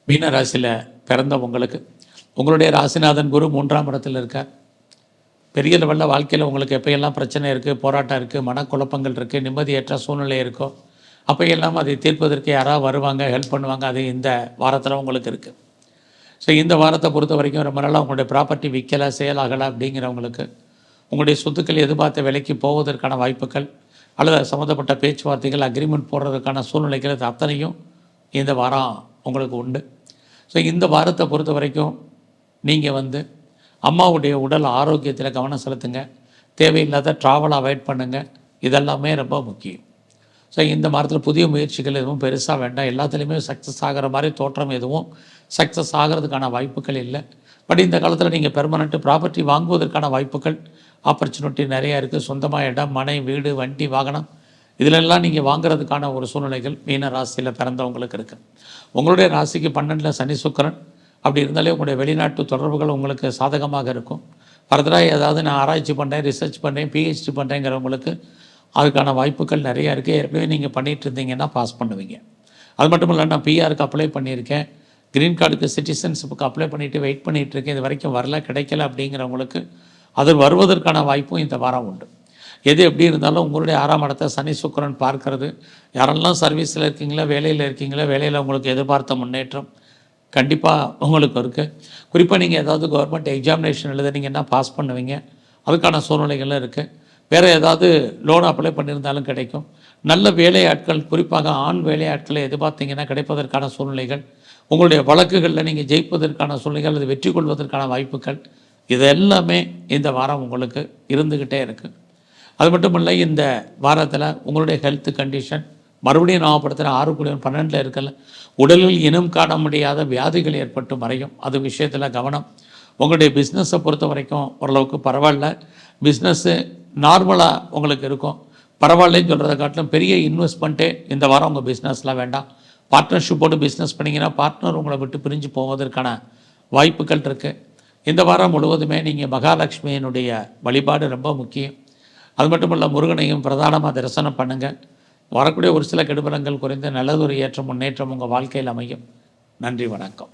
மீன ராசியில் பிறந்த உங்களுடைய ராசிநாதன் குரு 3ஆம் இடத்தில் இருக்கார். பெரிய லெவலில் வாழ்க்கையில் உங்களுக்கு எப்போயெல்லாம் பிரச்சனை இருக்குது, போராட்டம் இருக்குது, மனக்குழப்பங்கள் இருக்குது, நிம்மதியற்ற சூழ்நிலை இருக்கோ அப்போயெல்லாம் அதை தீர்ப்பதற்கு யாராவது வருவாங்க, ஹெல்ப் பண்ணுவாங்க. அது இந்த வாரத்தில் உங்களுக்கு இருக்குது. ஸோ இந்த வாரத்தை பொறுத்த வரைக்கும் ரொம்ப நாளாக உங்களுடைய ப்ராப்பர்ட்டி விற்கலை, செயலாகலை அப்படிங்கிறவங்களுக்கு உங்களுடைய சொத்துக்கள் எதிர்பார்த்த விலைக்கு போவதற்கான வாய்ப்புகள் அல்லது சம்மந்தப்பட்ட பேச்சுவார்த்தைகள், அக்ரிமெண்ட் போடுறதுக்கான சூழ்நிலைகள் இது அத்தனையும் இந்த வாரம் உங்களுக்கு உண்டு. ஸோ இந்த வாரத்தை பொறுத்த வரைக்கும் நீங்கள் அம்மாவுடைய உடல் ஆரோக்கியத்தில் கவனம் செலுத்துங்க. தேவையில்லாத ட்ராவல் அவாய்ட் பண்ணுங்கள். இதெல்லாமே ரொம்ப முக்கியம். ஸோ இந்த வாரத்தில் புதிய முயற்சிகள் எதுவும் பெருசாக வேண்டாம். எல்லாத்துலேயுமே சக்ஸஸ் ஆகிற மாதிரி தோற்றம் எதுவும் சக்ஸஸ் ஆகிறதுக்கான வாய்ப்புகள் இல்லை. பட் இந்த காலத்தில் நீங்கள் பெர்மனெண்ட்டு ப்ராப்பர்ட்டி வாங்குவதற்கான வாய்ப்புகள், ஆப்பர்ச்சுனிட்டி நிறையா இருக்குது. சொந்தமாக இடம், மனை, வீடு, வண்டி, வாகனம் இதிலெல்லாம் நீங்கள் வாங்குறதுக்கான ஒரு சூழ்நிலைகள் மீன ராசியில் பிறந்தவங்களுக்கு இருக்குது. உங்களுடைய ராசிக்கு 12 சனி சுக்கிரன் அப்படி இருந்தாலே உங்களுடைய வெளிநாட்டு தொடர்புகள் உங்களுக்கு சாதகமாக இருக்கும். ஃபர்தராக ஏதாவது நான் ஆராய்ச்சி பண்ணுறேன், ரிசர்ச் பண்ணுறேன், பிஹெச்டி பண்ணுறேங்கிறவங்களுக்கு அதுக்கான வாய்ப்புகள் நிறையா இருக்குது. ஏற்கனவே நீங்கள் பண்ணிகிட்டு இருந்தீங்கன்னா பாஸ் பண்ணுவீங்க. அது மட்டும் இல்லை, நான் பிஆருக்கு அப்ளை பண்ணியிருக்கேன், க்ரீன் கார்டுக்கு சிட்டிசன்ஷிப்புக்கு அப்ளை பண்ணிவிட்டு வெயிட் பண்ணிகிட்ருக்கேன், இது வரைக்கும் வரல, கிடைக்கல அப்படிங்கிறவங்களுக்கு அது வருவதற்கான வாய்ப்பும் இந்த வாரம் உண்டு. எது எப்படி இருந்தாலும் உங்களுடைய 6ஆம் இடத்தை சனி சுக்கிரன் பார்க்கறது, யாரெல்லாம் சர்வீஸில் இருக்கீங்களா, வேலையில் இருக்கீங்களா, வேலையில் உங்களுக்கு எதிர்பார்த்த முன்னேற்றம் கண்டிப்பாக உங்களுக்கு இருக்குது. குறிப்பாக நீங்கள் ஏதாவது கவர்மெண்ட் எக்ஸாமினேஷன் எழுதுனீங்கன்னா பாஸ் பண்ணுவீங்க. அதுக்கான சூழ்நிலைகளும் இருக்குது. வேறு ஏதாவது லோன் அப்ளை பண்ணியிருந்தாலும் கிடைக்கும். நல்ல வேலையாட்கள், குறிப்பாக ஆண் வேலையாட்களை எதிர்பார்த்தீங்கன்னா கிடைப்பதற்கான சூழ்நிலைகள், உங்களுடைய வழக்குகளில் நீங்கள் ஜெயிப்பதற்கான சூழ்நிலைகள், அது வெற்றி கொள்வதற்கான வாய்ப்புகள், இது எல்லாமே இந்த வாரம் உங்களுக்கு இருந்துக்கிட்டே இருக்குது. அது மட்டும் இல்லை, இந்த வாரத்தில் உங்களுடைய ஹெல்த் கண்டிஷன் மறுபடியும் ஞாபகப்படுத்துகிற 6 இருக்கல, உடலில் இனம் காண முடியாத வியாதிகள் ஏற்பட்டு மறையும். அது விஷயத்தில் கவனம். உங்களுடைய பிஸ்னஸை பொறுத்த வரைக்கும் ஓரளவுக்கு பரவாயில்ல. பிஸ்னஸ்ஸு நார்மலாக உங்களுக்கு இருக்கும். பரவாயில்லன்னு சொல்கிறத காட்டிலும் பெரிய இன்வெஸ்ட்மெண்ட்டே இந்த வாரம் உங்கள் பிஸ்னஸில் வேண்டாம். பார்ட்னர்ஷிப்போடு பிஸ்னஸ் பண்ணிங்கன்னா பார்ட்னர் உங்களை விட்டு பிரிஞ்சு போவதற்கான வாய்ப்புகள் இருக்குது. இந்த வாரம் முழுவதுமே நீங்கள் மகாலட்சுமியினுடைய வழிபாடு ரொம்ப முக்கியம். அது மட்டும் இல்லை, முருகனையும் பிரதானமாக தரிசனம் பண்ணுங்கள். வரக்கூடிய ஒரு சில கெடுபலங்கள் குறைந்து நல்லதொரு ஏற்றம், முன்னேற்றம் உங்கள் வாழ்க்கையில் அமையும். நன்றி, வணக்கம்.